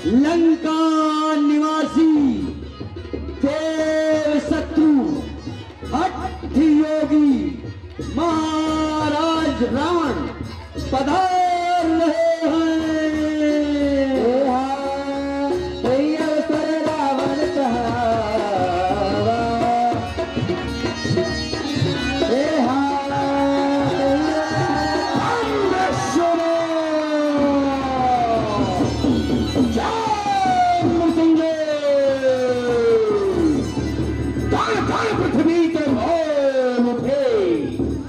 लंका निवासी देव शत्रु हठ योगी महाराज रावण पधार रहे हैं। रावण पृथ्वी के मोल उठे,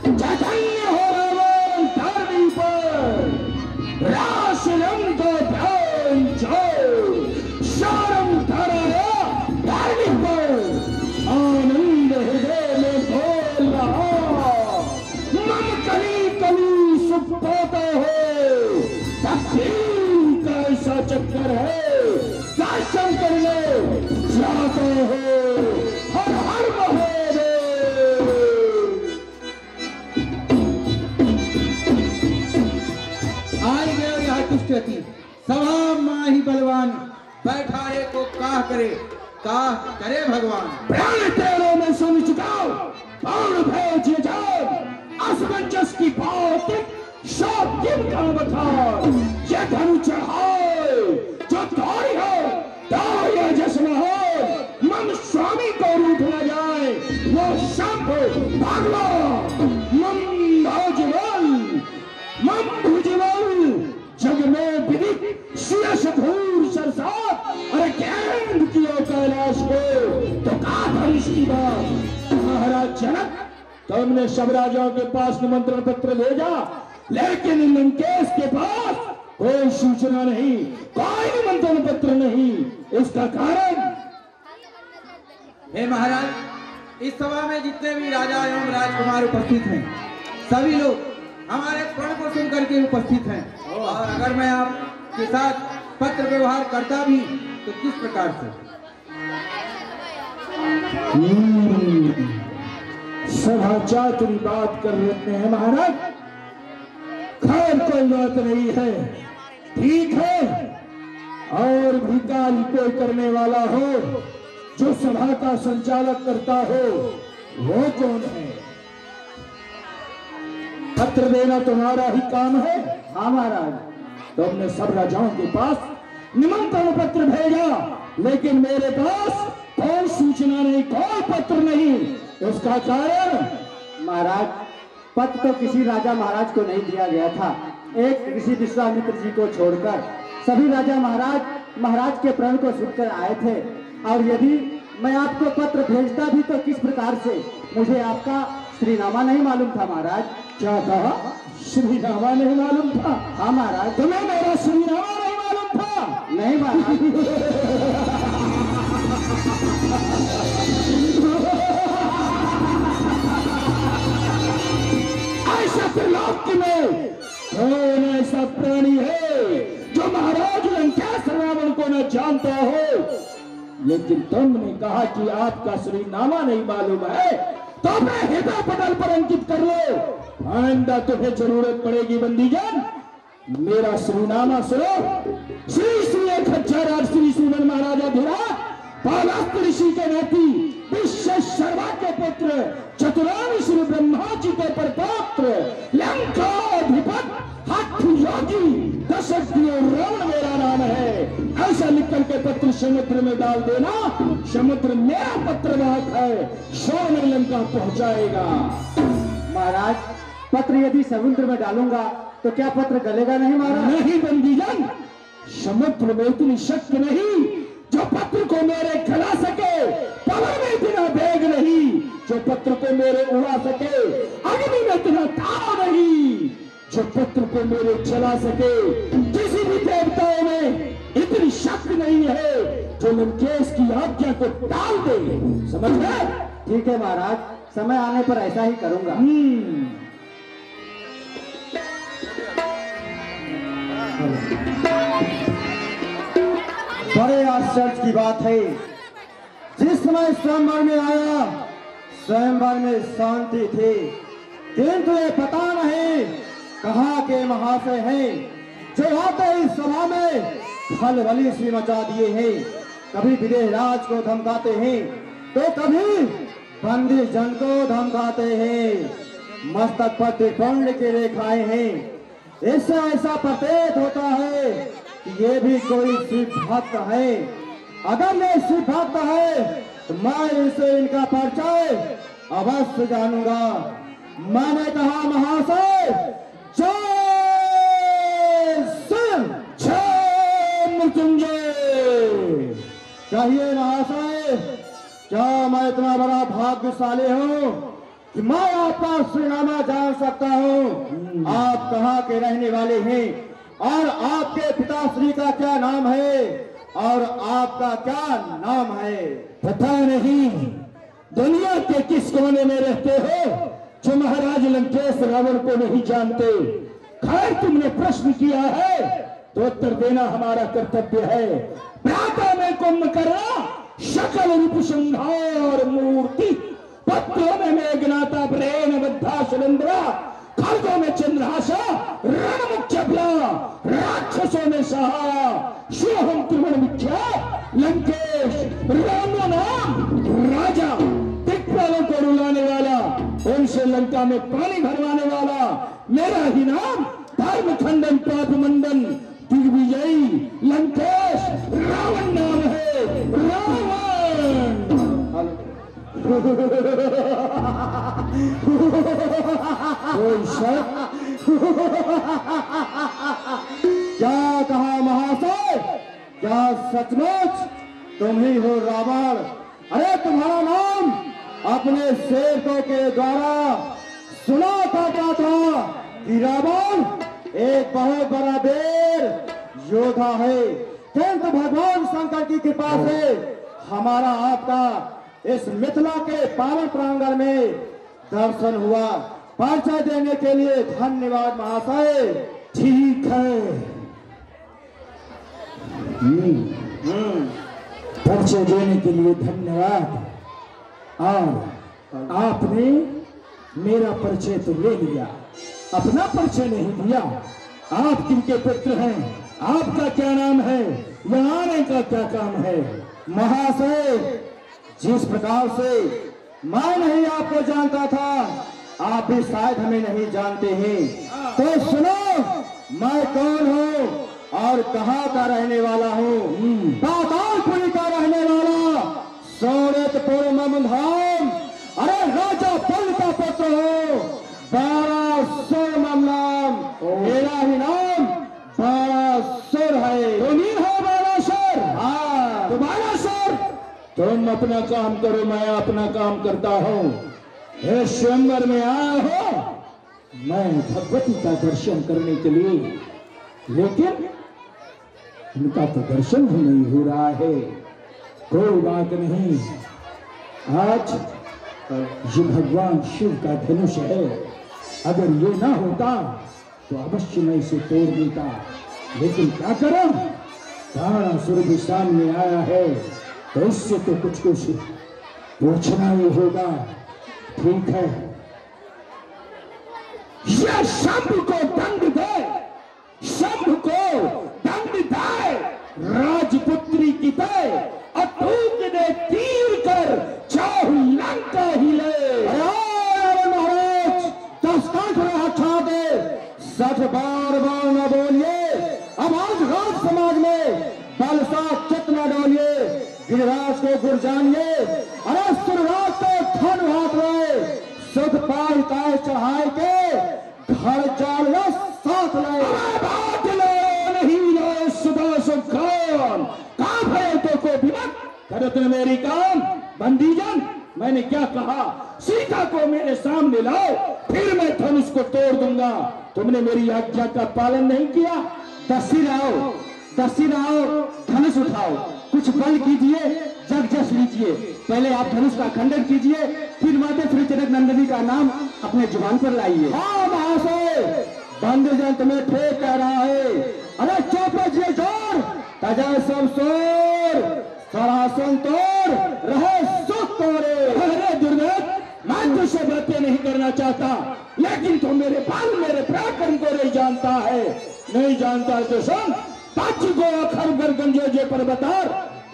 चैतन्य हो रावण धरती पर, राशनम को ध्यान जो शरम धरा धरती पर, आनंद हृदय में बोल रहा, मन कली कली सुख पाता हो, तकदीर का ऐसा चक्कर है, दर्शन कर ले जाते हो। हर हर महादेव। आई गए यहाँ तुष्टि सभा माही बलवान, बैठा है तो काह करे भगवान। प्राण तेरों में सुन चुकाओ और भेजे जाओ, असमंजस की बात शोक किन का बता, ये धनु चढ़ाए जो दौड़ी हो तो ये जश्न हो, मम स्वामी को रूठ न जाए वो शंभु भगवान, मम भोजवल मम भुजवल, जग में विदित सुयश धूर सरसात, अरे ज्ञान कियो कैलाश को तो का धनुष की बात। महाराज जनक, तुमने सब राजाओं के पास निमंत्रण पत्र भेजा, लेकिन लंकेश के पास कोई सूचना नहीं, कोई निमंत्रण पत्र नहीं, इसका कारण? हे महाराज, इस सभा में जितने भी राजा एवं राजकुमार उपस्थित हैं, सभी लोग हमारे प्रण को सुनकर के उपस्थित हैं, और अगर मैं आपके साथ पत्र व्यवहार करता भी तो किस प्रकार से? सभा चातुरी बात कर रहे हैं महाराज, खैर कोई बात नहीं है, ठीक है। और भी कार्य कोई करने वाला हो जो सभा का संचालक करता हो, वो कौन है? पत्र देना तुम्हारा ही काम है। हाँ महाराज, तुमने सब राजाओं के पास निमंत्रण पत्र भेजा, लेकिन मेरे पास कोई सूचना नहीं, कोई पत्र नहीं, उसका कारण? महाराज, पत्र तो किसी राजा महाराज को नहीं दिया गया था, एक ऋषि विश्वामित्र जी को छोड़कर सभी राजा महाराज के प्रण को सुनकर आए थे। और यदि मैं आपको पत्र भेजता भी तो किस प्रकार से? मुझे आपका श्रीनामा नहीं मालूम था महाराज। क्या कहा? श्रीनामा नहीं मालूम था? हाँ महाराज। तुम्हें मेरा श्रीनामा नहीं मालूम था? नहीं महाराज। ऐसा त्रिलोक में कौन ऐसा प्राणी है जो महाराज लंकेश रावण को न जानता हो? लेकिन तुमने कहा कि आपका श्रीनामा नहीं मालूम है, तो मैं हृदय पटल पर अंकित कर लो। आइंदा तुम्हें जरूरत पड़ेगी बंदीजन, मेरा श्रीनामा सुनो। श्री श्री 1000 श्री सुमन महाराजा धीराज पौलस्त्य ऋषि के नाती विश्वेश्वरवा के पुत्र चतुरानी श्री ब्रह्मा जी के परपात्र लंकाधिपति हठ योगी दशरथी रावण मेरा नाम है। ऐसा लिख करके पत्र समुद्र में डाल देना, समुद्र मेरा पत्र वाहक है, स्वर्ण लंका पहुंचाएगा। महाराज, पत्र यदि समुद्र में डालूंगा तो क्या पत्र गलेगा नहीं महाराज? नहीं बंदीजन, समुद्र में इतनी शक्ति नहीं जो पत्र को मेरे खिला सके, पवन में इतना वेग नहीं जो पत्र को मेरे उड़ा सके, अग्नि में इतना ताव नहीं जो पत्र को मेरे चला सके, किसी भी देवताओं में इतनी शक्ति नहीं है जो लंकेश की आज्ञा को टाल दे। समझ गए? ठीक है महाराज, समय आने पर ऐसा ही करूंगा। बड़े आश्चर्य की बात है, जिस समय स्वयंवर में आया, स्वयंवर में शांति थी, किंतु ये पता नहीं कहाँ के महाशय हैं जो आते इस सभा में खलबली सी मचा दिए हैं। कभी विदेह राज को धमकाते हैं तो कभी बंदी जन को धमकाते हैं। मस्तक पर त्रिकोण के रेखाएं हैं। इससे ऐसा प्रतीत होता है कि ये भी कोई शिव भक्त है। अगर ये शिव भक्त है तो मैं इसे इनका परिचय अवश्य जानूंगा। मैंने कहा महाशय जय सिंह जय मृत्युंजय। कहिए महाशय, क्या मैं इतना बड़ा भाग्यशाली हूँ कि मैं आपका श्रीनामा जान सकता हूँ? आप कहाँ के रहने वाले हैं और आपके पिताश्री का क्या नाम है और आपका क्या नाम है? पता नहीं दुनिया के किस कोने में रहते हो जो महाराज लंकेश रावण को नहीं जानते। खैर तुमने प्रश्न किया है तो उत्तर देना हमारा कर्तव्य है। प्रातः में कुंभकर्ण, शकल रूप संहार मूर्ति, पत्रों में मेघनाता ब्रेन बद्धा सुरेंद्रा, खड्गों में चंद्रहासा, रणमुख चपला, राक्षसों में सहा, शिवहम त्रिभुवन विख्यात लंकेश रामो नाम राजा, दिक्पालों को रुलाने वाला, उनसे लंका में पानी भरवाने वाला, मेरा ही नाम धर्म खंडन पाप मंडन दिग्विजयी लंकेश रावण नाम है। रावण कोई शक? क्या कहा महाशय? क्या सचमुच तुम ही हो रावण? अरे तुम्हारा नाम अपने सेवकों के द्वारा सुना करता था कि रावण एक बहुत बड़ा वीर योद्धा है, किंतु भगवान शंकर की कृपा से हमारा आपका इस मिथिला के पावन प्रांगण में दर्शन हुआ। परिचय देने के लिए धन्यवाद महाशय। ठीक है। परिचय देने के लिए धन्यवाद। और आपने मेरा परिचय तो ले लिया, अपना परिचय नहीं दिया। आप किनके पुत्र हैं? आपका क्या नाम है? यहाँ आने का क्या काम है? महाशय, जिस प्रकार से मैं नहीं आपको जानता था, आप भी शायद हमें नहीं जानते हैं। तो सुनो, मैं कौन हूँ और कहाँ का रहने वाला हूँ? पातालपुरी का रहने वाला, सोनेतपुर ममधाम, अरे राजा पल का पुत्र हो। 12 नाम, मेरा ही नाम 12 है। तुम ही हो 12। हाँ, तो 12। तुम अपना काम करो, मैं अपना काम करता हूँ। हे स्वयंवर में आया हो मैं भगवती का दर्शन करने के लिए, लेकिन उनका तो दर्शन भी नहीं हो रहा है। कोई बात नहीं, आज ये भगवान शिव का धनुष है। अगर ये ना होता तो अवश्य मैं इसे तोड़ देता, लेकिन क्या करूं? तारासुर भी सामने आया है तो इससे तो कुछ पूछना ही होगा। ठीक है, यह शंभ को दंड दे, शंभ को दंड दे, राजपुत्री की दे, अतूक ने तीर कर चाहू लंका ही ले। महाराज 10 काठ हटा दे, 60 बार न बोलिए। अब आज राज समाज में बलसा चित न डोलिए, गिरिराज को गुर जानिए। अरे सुरराज को धन हाथ में सुध पाल काय चढ़ाए के घर जाल साथ ले। बात लो नहीं लो सुबह सुखान काम है तो को विमत करो तुम मेरी काम। बंदीजन, मैंने क्या कहा? सीता को मेरे सामने लाओ, फिर मैं धनुष को तोड़ दूंगा। तुमने मेरी आज्ञा का पालन नहीं किया। दसी राव, धनुष उठाओ, कुछ बल कीजिए, जग जस लीजिए। पहले आप धनुष का खंडन कीजिए, फिर माते श्री जनक नंदिनी का नाम अपने जुबान पर लाइए। हाँ महाशय, बंदीजन तुम्हें ठीक कह रहा है। अरे चौपजिए जोर, तजा सब सोर, सरासन तोड़ रहे सुख तोड़े। अरे दुर्गत, मैं तुझसे बातें नहीं करना चाहता, लेकिन तू मेरे बाल मेरे पराक्रम को नहीं जानता है। नहीं जानता तो सुन, पाची को अखर कर गंजे जे पर बतार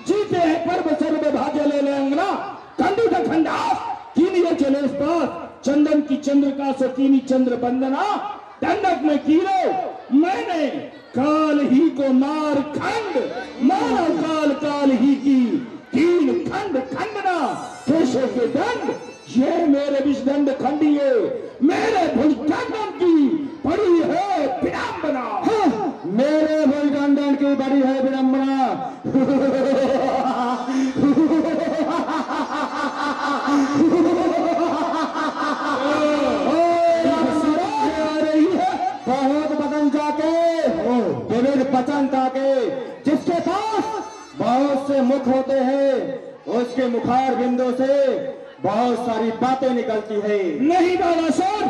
जीते हैं पर्व सर्व भाजे ले ले अंगना खंडित खंडास कीनिए चले इस पास चंदन की चंद्रिका सो कीनी चंद्र बंदना दंडक में कीरो मैंने काल ही को मार खंड मारा काल काल ही की कीन खंड खंडना केशव के दंड ये मेरे विषदंड खंडिए मेरे भुजदंडन की पड़ी है विडंबना। मेरे भुजदंडन की बड़ी है विडंबना। बहुत बदन जाके विविध बचन ताके जिसके पास बहुत से मुख होते हैं उसके मुखार बिंदु से बहुत सारी बातें निकलती है। नहीं बालासुर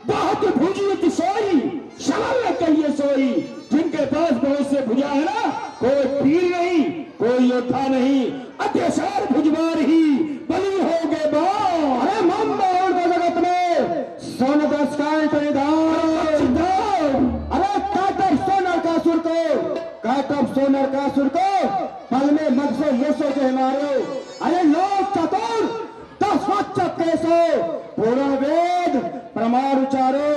बहुत भुजी सोई शवल कहिए सोई जिनके पास बहुत से भुजा है ना कोई पीर नहीं कोई योद्धा नहीं अत्याचार भुजवार ही बलि हो गए बाण। अरे मंदोर के जगत में सोन दस्कान अरे काटब सोनर का सुर को काटब सोनर का सुर को पल में मगसो मुसो के मारो। अरे लोग चतुर 10 वचन कैसो पूर्ण वेद प्रमाण उचारो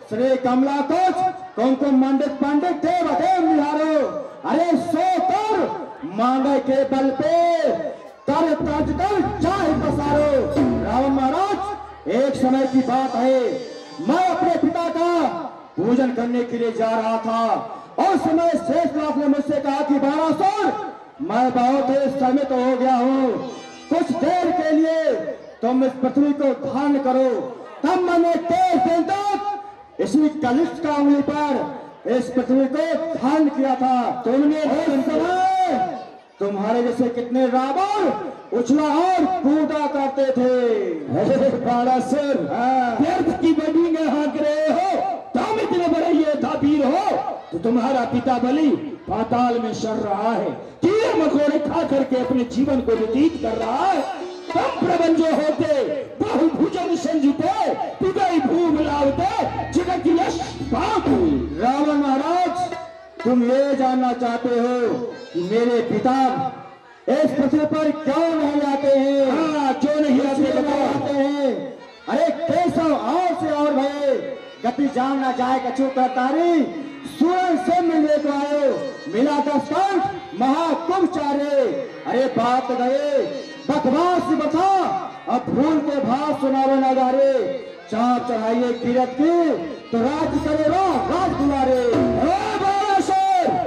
श्री कमला कोच कुमकुम मंडित पंडित देव देव निहारो। अरे सो कर मांगे के बल पे कर तज कर चाहे पसारो। रावण महाराज एक समय की बात है मैं अपने पिता का पूजन करने के लिए जा रहा था और समय शेषनाथ ने मुझसे कहा कि बाणासुर मैं बहुत समय तो हो गया हूँ कुछ देर के लिए तुम इस पृथ्वी को धारण करो। तब मैंने 23 दिन तक इसी कलिष्ठ का उंगली पर इस पृथ्वी को धारण किया था। तुमने तुम्हारे जैसे कितने रावण उछला और कूदा करते थे। बाणासुर व्यर्थ की बड़ी में हाँक रहे हो तुम इतने बड़े योद्धा वीर हो तो तुम्हारा पिता बलि पाताल में सड़ रहा है कीड़े मकोड़े खा करके अपने जीवन को व्यतीत कर रहा है। तुम प्रबंधो होते बहु भुजन संजिते पिगई भूम लावते जगत यश पापू। रावण महाराज तुम ये जानना चाहते हो कि मेरे पिता इस पृथ्वी पर क्यों नहीं आते हैं? हाँ क्यों नहीं आते हैं? अरे केशव और से और भय गति जान ना जाए कछु करतारी सूरन से मिलने को आयो मिला 10 कंठ महाकुंभचार्य। अरे बात गए बकवास बता अब फूल के भाव सुनावे नगारे चाप चढ़ाइए कीरत की तो राज करेगा राज दुलारे।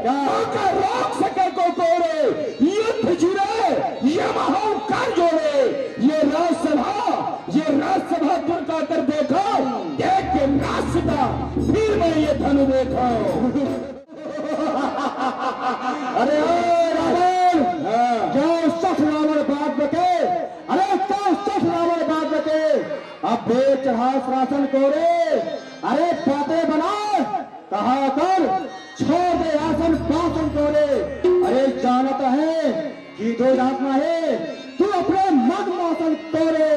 क्या रोक सके को कोरे युद्ध जुड़े ये महान कर जोड़े ये राजसभा तुम का कर देखो देख के रास्ता फिर मैं ये धनु देखो। अरे रावण क्यों सठ रावण बात बके अरे क्यों सठ रावण बात बके अब बेच राशन कोरे। अरे बातें बना कहा कर छोड़ दे आसन पासन कोरे। अरे जानता है कि दो जानना है तू अपने मग मासन तोरे।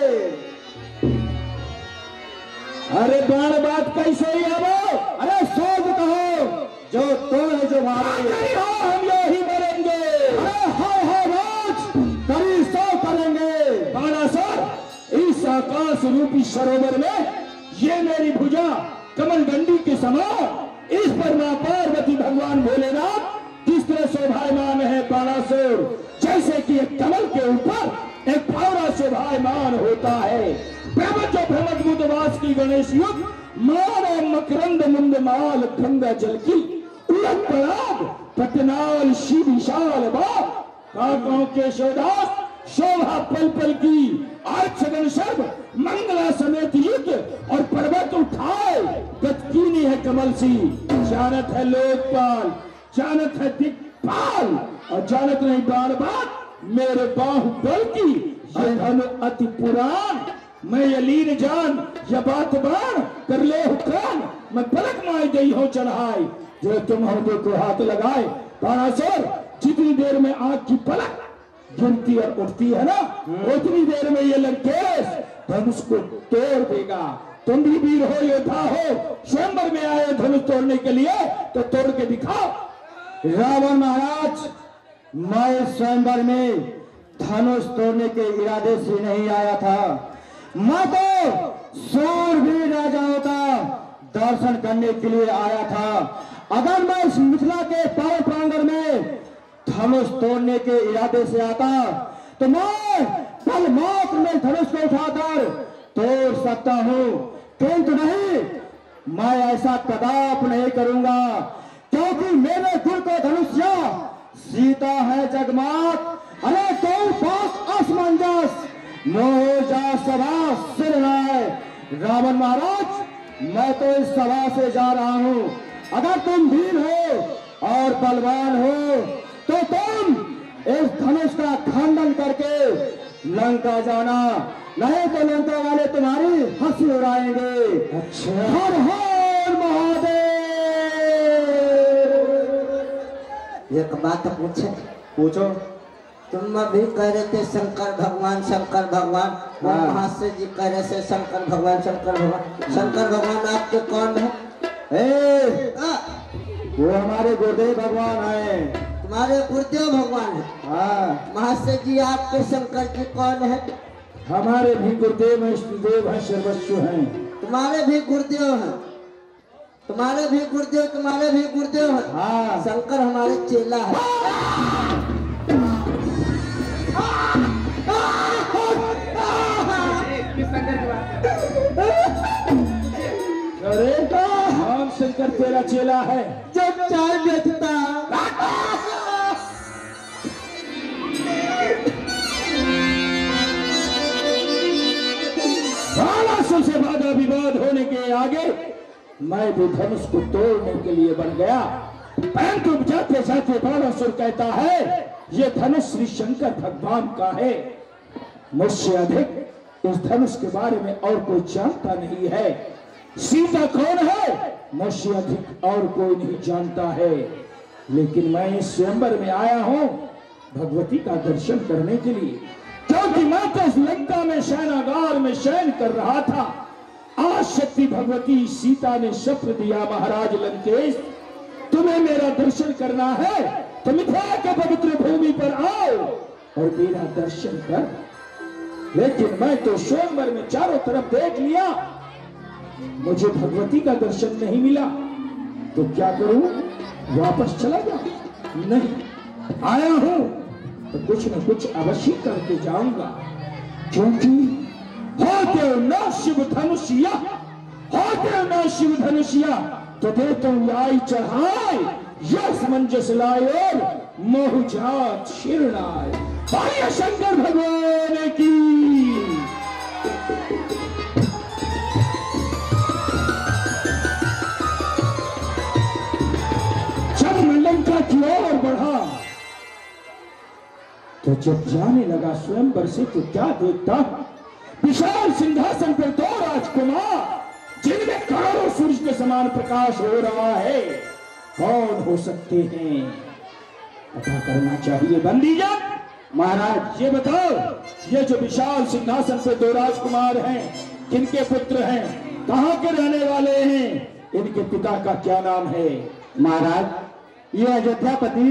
अरे बाण बात कैसे ही आवो अरे सोच कहो जो तो है जो मारे हम यही मरेंगे। अरे हाय राज करी सो करेंगे। बाणासुर इस आकाश रूपी सरोवर में ये मेरी भुजा कमल डंडी के समान इस पर मां पार्वती भगवान भोलेनाथ जिस तरह शोभायमान है बाणासुर जैसे कि एक कमल के ऊपर एक फावड़ा शोभायमान होता है। प्रबंधो भ्रमद मुदवास की गणेश युग मानो मकरंद मुंद माल गंगा जल की उलट पड़ाग पटनाल शिव विशाल बाग काकों के शोदास शोभा पल पल की आज सगन सर्व मंगला समेत युद्ध और पर्वत उठाए गतकीनी है कमल सी जानत है लोकपाल जानत है दिक्पाल और जानत नहीं बार बात मेरे बाहुबल की ये धन अति पुराण मैं ये लीन जान या बात बाण कर ले हुक्म मैं पलक माई गई हूँ चढ़ाई जो तुम हो देखो हाथ लगाए। बाणासुर जितनी देर में आंख की पलक गिनती और उठती है ना उतनी देर में ये लंकेश धनुष को तोड़ देगा। तुम भी वीर हो योद्धा हो स्वयंवर में आए धनुष तोड़ने के लिए तो तोड़ के दिखाओ। रावण महाराज, मैं स्वयंवर में धनुष तोड़ने के इरादे से नहीं आया था। मैं तो सूरवीर राजाओं का दर्शन करने के लिए आया था। अगर मैं इस मिथिला के पावन प्रांगण में धनुष तोड़ने के इरादे से आता तो मैं पल मात्र में धनुष को उठाकर तोड़ सकता हूं, किंतु नहीं, मैं ऐसा कदापि नहीं करूंगा, क्योंकि मेरे गुरु को धनुष्या सीता है जगमात। अरे तो पास असमंजस मोह जा सभा सिर राय। रावण महाराज, मैं तो इस सभा से जा रहा हूं। अगर तुम वीर हो और बलवान हो तो तुम इस धनुष का खंडन करके लंका जाना, नहीं तो लंका वाले तुम्हारी हंसी उड़ाएंगे। अच्छा, हर हर महादेव। एक बात पूछे? पूछो। तुम अभी कह रहे थे शंकर भगवान, शंकर भगवान। महाशय जी कह रहे थे शंकर भगवान, शंकर भगवान। शंकर भगवान आपके कौन है? वो हमारे गुरुदेव भगवान है। तुम्हारे गुरुदेव भगवान है? हाँ। महाशय जी आपके शंकर जी कौन है? हमारे भी गुरुदेव हैं, इष्टदेव हैं, सर्वस्व हैं। तुम्हारे भी गुरुदेव हैं? तुम्हारे भी गुरुदेव, तुम्हारे भी गुरुदेव हैं? हाँ। शंकर हमारे चेला है। अरे हम शंकर तेरा चेला है। जब चाय बेचता बालासुर से वादा विवाद होने के आगे मैं भी धनुष को तोड़ने के लिए बन गया, परंतु जाते जाते बालासुर कहता है ये धनुष श्री शंकर भगवान का है। मुझसे अधिक इस धनुष के बारे में और कोई जानता नहीं है। सीता कौन है मुझसे अधिक और कोई नहीं जानता है। लेकिन मैं इस स्वयंवर में आया हूं भगवती का दर्शन करने के लिए, क्योंकि मैं तो इस लंका में शयनागार में शयन कर रहा था। आज शक्ति भगवती सीता ने शपथ दिया, महाराज लंकेश तुम्हें मेरा दर्शन करना है तो मिथिला के पवित्र भूमि पर आओ और मेरा दर्शन कर। लेकिन मैं तो स्वयंवर में चारों तरफ देख लिया, मुझे भगवती का दर्शन नहीं मिला, तो क्या करूं? वापस चला जाऊं? नहीं, आया हूं तो कुछ न कुछ अवश्य करके जाऊंगा, क्योंकि होते न शिव धनुषिया, होते न शिव धनुषिया तो दे तुम आई चढ़ाए, यश मंजस लाए और मोह जात शिरनाय। बोलिए शंकर भगवान की। जब मैं लंका की ओर बढ़ा तो जब जाने लगा स्वयंवर से तो क्या देखता, विशाल सिंहासन पर दो राजकुमार जिनमें करोड़ों सूरज के समान प्रकाश हो रहा है। कौन हो सकते हैं? पता करना चाहिए। बंदीजन महाराज ये बताओ, ये जो विशाल सिंहासन पे दो राजकुमार हैं किनके पुत्र हैं, कहाँ के रहने वाले हैं, इनके पिता का क्या नाम है? महाराज ये अयोध्यापति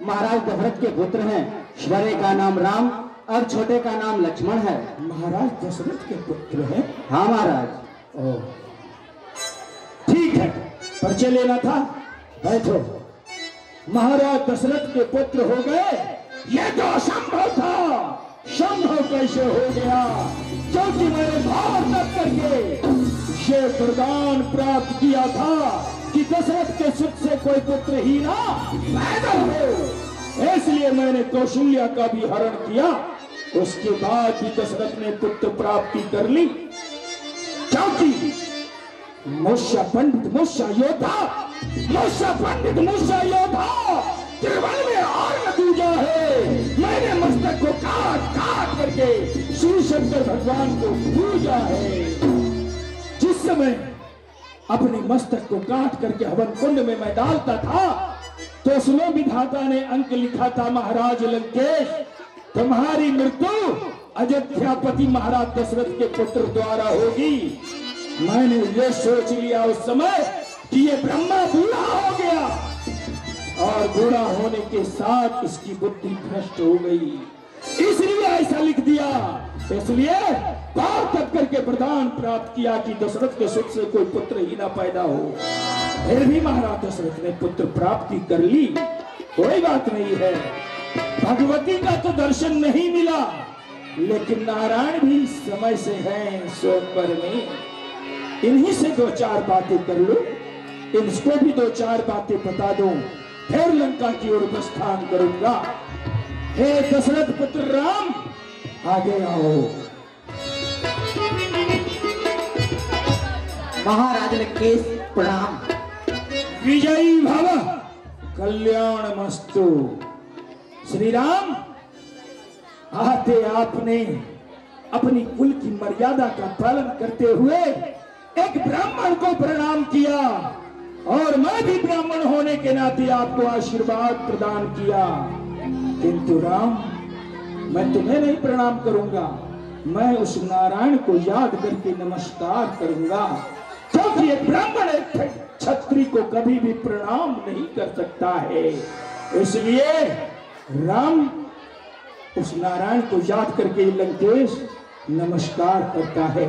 महाराज दशरथ के पुत्र हैं। बड़े का नाम राम और छोटे का नाम लक्ष्मण है। महाराज दशरथ के पुत्र हैं? हाँ महाराज। ओह ठीक है, परिचय लेना था। बैठो। महाराज दशरथ के पुत्र हो गए, यह तो असंभव था। संभव कैसे हो गया? क्योंकि मैंने भाव तक करके ये वरदान प्राप्त किया था कि दशरथ के सुख से कोई पुत्र ही ना पैदा हो। इसलिए मैंने कौशल्या का भी हरण किया। उसके बाद भी दशरथ ने पुत्र प्राप्ति कर ली, क्योंकि मूषा पंडित मूषा योद्धा, मूषा पंडित मूषा योद्धा त्रिवन में और न दूजा है। मैंने मस्तक को काट काट करके श्री शंकर भगवान को पूजा है। जिस समय अपने मस्तक को काट करके हवन कुंड में मैं डालता था तो उसमें विधाता ने अंक लिखा था, महाराज लंकेश तुम्हारी मृत्यु अयोध्यापति महाराज दशरथ के पुत्र द्वारा होगी। मैंने ये सोच लिया उस समय कि ये ब्रह्मा बूढ़ा हो गया, और बूढ़ा होने के साथ इसकी बुद्धि भ्रष्ट हो गई, इसलिए ऐसा लिख दिया। इसलिए पाप तक करके वरदान प्राप्त किया कि दशरथ के सुख से कोई पुत्र ही ना पैदा हो। फिर भी महाराज दशरथ ने पुत्र प्राप्ति कर ली, कोई बात नहीं है। भगवती का तो दर्शन नहीं मिला, लेकिन नारायण भी समय से हैं स्वयंवर में। इन्हीं से दो चार बातें कर लो, इनको भी दो चार बातें बता दो, फिर लंका की ओर प्रस्थान करूंगा। हे दशरथ पुत्र राम, आगे आओ। महाराज लंकेश प्रणाम। विजयी भव, कल्याण मस्तु। श्री राम, आते आपने अपनी कुल की मर्यादा का पालन करते हुए एक ब्राह्मण को प्रणाम किया, और मैं भी ब्राह्मण होने के नाते आपको आशीर्वाद प्रदान किया। किंतु राम, मैं तुम्हें नहीं प्रणाम करूंगा, मैं उस नारायण को याद करके नमस्कार करूंगा, क्योंकि एक ब्राह्मण एक क्षत्रिय को कभी भी प्रणाम नहीं कर सकता है। इसलिए राम उस नारायण को याद करके लंकेश नमस्कार करता है।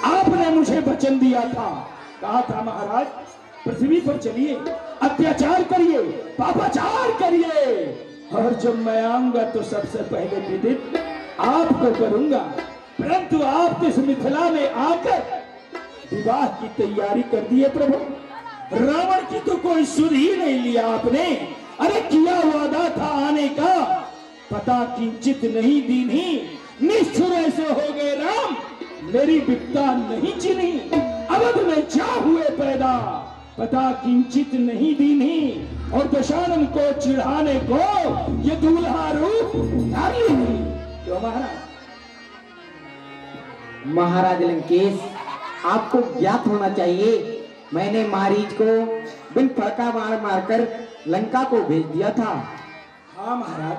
आपने मुझे वचन दिया था, कहा था महाराज पृथ्वी पर चलिए, अत्याचार करिए, पापाचार करिए, और जब मैं आऊंगा तो सबसे पहले विदित आपको करूंगा। परंतु आप इस मिथिला में आकर विवाह की तैयारी कर दिए प्रभु। रावण की तो कोई सुध ही नहीं लिया आपने। अरे किया वादा था आने का, पता किंचित नहीं दीनी, निष्ठुर ऐसे हो गए राम, मेरी विपदा नहीं चिन्ही। अवध में जा हुए पैदा, पता किंचित नहीं दीनी, और दशानन को चिढ़ाने को ये दूल्हा रूप धारी नहीं। क्यों महाराज? महाराज लंकेश, आपको ज्ञात होना चाहिए, मैंने मारीच को बिन फड़का मार मारकर लंका को भेज दिया था। हाँ महाराज,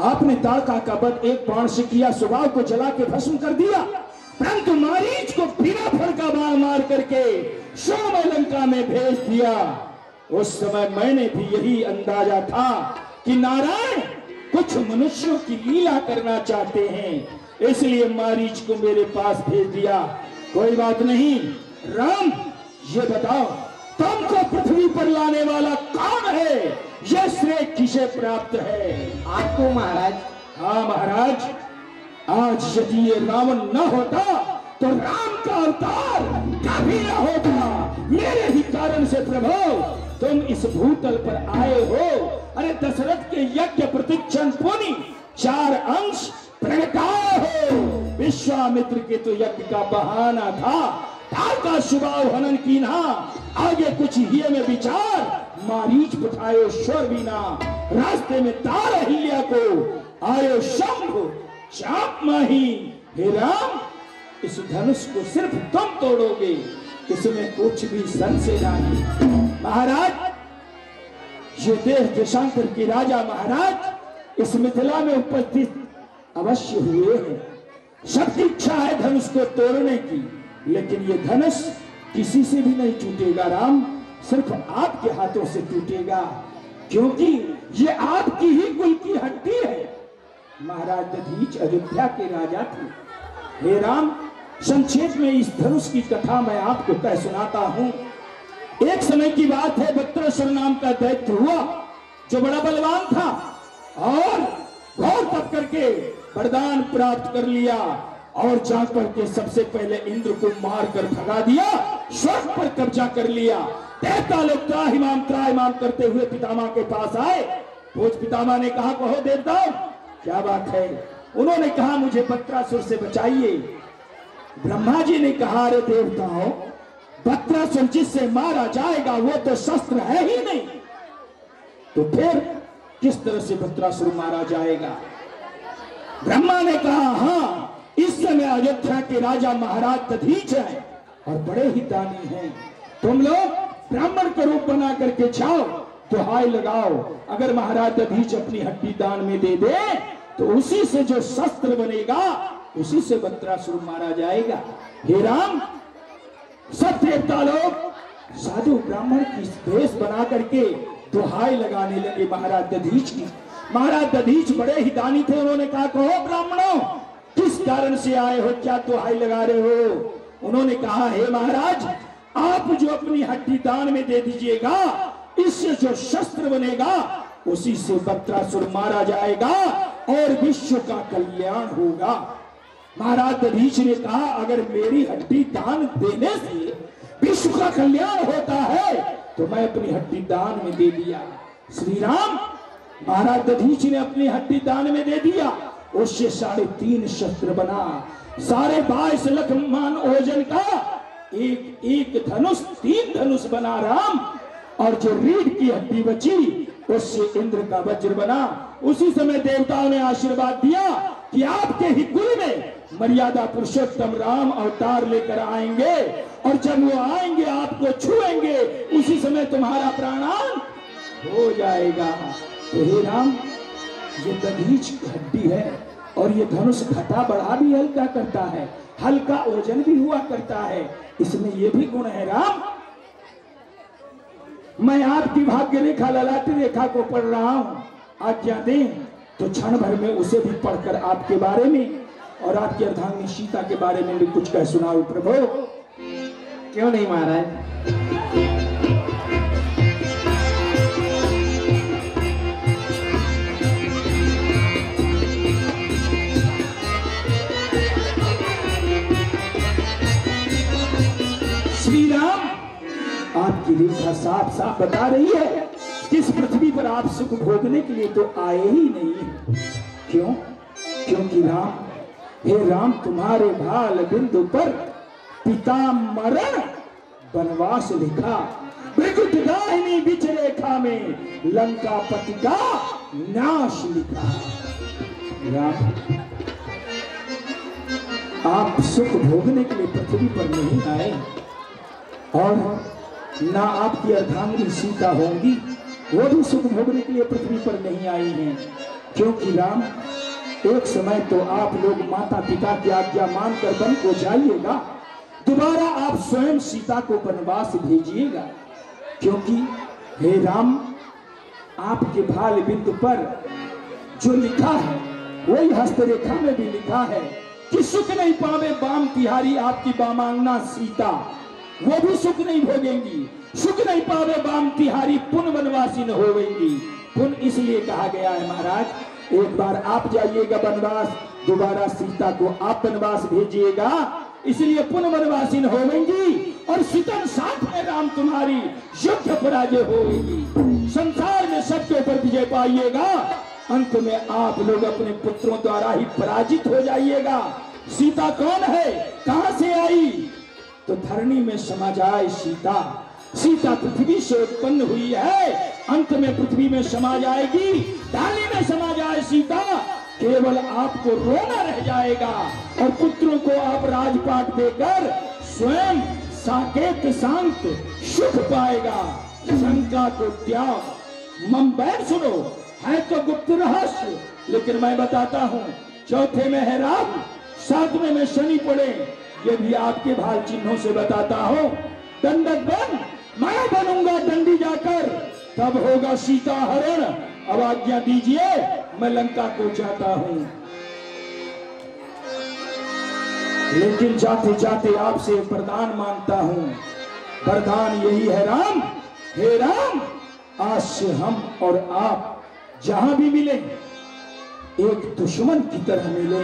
आपने ताड़का का वध एक बाण से किया, सुबाह को जला के भस्म कर दिया, परंतु मारीच को बिना फड़का बाण मार करके सोमय लंका में भेज दिया। उस समय मैंने भी यही अंदाजा था कि नारायण कुछ मनुष्यों की लीला करना चाहते हैं, इसलिए मारीच को मेरे पास भेज दिया। कोई बात नहीं राम, ये बताओ तुमको पृथ्वी पर लाने वाला कौन है? यह श्रेय किसे प्राप्त है? आपको महाराज। हाँ महाराज, आज यदि ये रावण न होता तो राम का अवतार कभी न होता। मेरे ही कारण से प्रभु तुम इस भूतल पर आए हो। अरे दशरथ के यज्ञ प्रतिक्षण पुनि 4 अंश प्रगटाए हो। विश्वामित्र के तो यज्ञ का बहाना था, ताड़का शुभाव हनन की ना, आगे कुछ ही में विचार, मारीच पठायो स्वर बिना, रास्ते में तार अहिल्या को आयो शंभु चाप माही। हे राम, इस धनुष को सिर्फ तुम तोड़ोगे, इसमें कुछ भी संशय नहीं। महाराज, ये देश देशांतर के राजा महाराज इस मिथिला में उपस्थित अवश्य हुए हैं। सबकी इच्छा है धनुष को तोड़ने की, लेकिन ये धनुष किसी से भी नहीं टूटेगा राम, सिर्फ आपके हाथों से टूटेगा, क्योंकि ये आपकी ही कुल की हड्डी है। महाराज दधीच अयोध्या के राजा थे। हे राम, संक्षेप में इस धनुष की कथा मैं आपको कह सुनाता हूँ। एक समय की बात है, वक्त्रासुर नाम का दैत्य हुआ जो बड़ा बलवान था, और घोर तप करके वरदान प्राप्त कर लिया, और जाकर के सबसे पहले इंद्र को मारकर भगा दिया, स्वर्ग पर कब्जा कर लिया। देवता लोग त्राहिमाम करते हुए पितामह के पास आए। भोज पितामह ने कहा, कहो देवताओं क्या बात है? उन्होंने कहा, मुझे वक्त्रासुर से बचाइए। ब्रह्मा जी ने कहा, अरे देवताओं, वक्त्रासुर जिससे मारा जाएगा वो तो शस्त्र है ही नहीं, तो फिर किस तरह से वक्त्रासुर मारा जाएगा? ब्रह्मा ने कहा, हाँ, इस समय अयोध्या के राजा महाराज दधीच हैं और बड़े ही दानी हैं। तुम लोग ब्राह्मण का रूप बना करके जाओ, दुहाई लगाओ, अगर महाराज दधीच अपनी हड्डी दान में दे दे तो उसी से जो शस्त्र बनेगा उसी से वक्त्रासुर मारा जाएगा। हे राम, सब देवता लोग साधु ब्राह्मण की वेश बना करके दुहाई लगाने लगे महाराज दधीच की। महाराज दधीच बड़े ही दानी थे, उन्होंने कहा कहो ब्राह्मणों किस कारण से आए हो, क्या दुहाई लगा रहे हो? उन्होंने कहा हे महाराज, आप जो अपनी हड्डी दान में दे दीजिएगा, इससे जो शस्त्र बनेगा उसी से वक्रासुर मारा जाएगा और विश्व का कल्याण होगा। महाराज दधीच ने कहा अगर मेरी हड्डी दान देने से विश्व का कल्याण होता है तो मैं अपनी हड्डी दान में दे दिया। श्री राम, महाराज दधीच ने अपनी हड्डी दान में दे दिया, उससे 3.5 शस्त्र बना, 22.5 लाख मान ओजन का एक धनुष, 3 धनुष बना राम, और जो रीढ़ की हड्डी बची उससे इंद्र का वज्र बना। उसी समय देवताओं ने आशीर्वाद दिया कि आपके ही कुल में मर्यादा पुरुषोत्तम राम अवतार लेकर आएंगे, और जब वो आएंगे आपको छुएंगे उसी समय तुम्हारा प्राणान हो जाएगा। तो हे राम, ये दधीच की हड्डी है और ये धनुष घटा बढ़ा भी हल्का करता है, हल्का ओजन भी हुआ करता है, इसमें ये भी गुण है राम। मैं आपकी भाग्य रेखा ललाटी रेखा को पढ़ रहा हूं, आज्ञा दें तो क्षण भर में उसे भी पढ़कर आपके बारे में और आपकी अर्धांगिनी सीता के बारे में भी कुछ कह सुनाऊं प्रभु। क्यों नहीं महाराज। श्री राम, आपकी रेखा साफ साफ बता रही है कि इस पृथ्वी पर आप सुख भोगने के लिए तो आए ही नहीं। क्यों? क्योंकि राम, हे राम, तुम्हारे भाल बिंदु पर पिता मरण वनवास लिखा, विकट दाहिनी बीच रेखा में लंका पति का नाश लिखा। राम, आप सुख भोगने के लिए पृथ्वी पर नहीं आए और ना आपकी अर्धांगिनी सीता होंगी, वो भी सुख भोगने के लिए पृथ्वी पर नहीं आई हैं। क्योंकि राम, एक समय तो आप लोग माता पिता की आज्ञा मानकर वन को जाइएगा, दोबारा आप स्वयं सीता को वनवास भेजिएगा। क्योंकि हे राम, आपके भाल बिंदु पर जो लिखा है वही हस्तरेखा में भी लिखा है कि सुख नहीं पावे बाम तिहारी आपकी बामांगना सीता, वो भी सुख नहीं भोगेंगी। सुख नहीं पावे बाम तिहारी पुन वनवासी न होवेंगी। पुन इसलिए कहा गया है महाराज, एक बार आप जाइएगा वनवास, दोबारा सीता को आप वनवास भेजिएगा, इसलिए पुन वनवासी न होवेंगी और सीतन साथ में राम तुम्हारी युद्ध पराजय होगी। संसार में सबके ऊपर विजय पाइएगा, अंत में आप लोग अपने पुत्रों द्वारा ही पराजित हो जाइएगा। सीता कौन है, कहां से आई? तो धरणी में समा जाए सीता। सीता पृथ्वी से उत्पन्न हुई है, अंत में पृथ्वी में समा जाएगी, डाली में समा जाए सीता। केवल आपको रोना रह जाएगा और पुत्रों को आप राजपाट देकर स्वयं साकेत शांत सुख पाएगा। शंका को त्याग। मम्बैन सुनो, है तो गुप्त रहस्य, लेकिन मैं बताता हूँ। चौथे में है राहु, 7वें में शनि पड़े, ये भी आपके भाल चिन्हों से बताता हूँ। दंडक बन, मैं बनूंगा दंडी जाकर, तब होगा सीता हरण। अब आज्ञा दीजिए, मैं लंका को जाता हूँ। लेकिन जाते जाते आपसे वरदान मांगता हूँ। वरदान यही है राम, हे राम, आज से हम और आप जहां भी मिले एक दुश्मन की तरह मिले।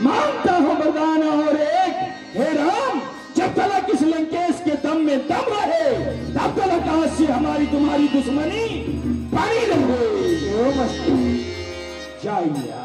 मांगता हूं वरदान और एक, हे राम, जब तक इस लंकेश के दम में दम रहे तब तक आज से हमारी तुम्हारी दुश्मनी बनी रहे। जाइए।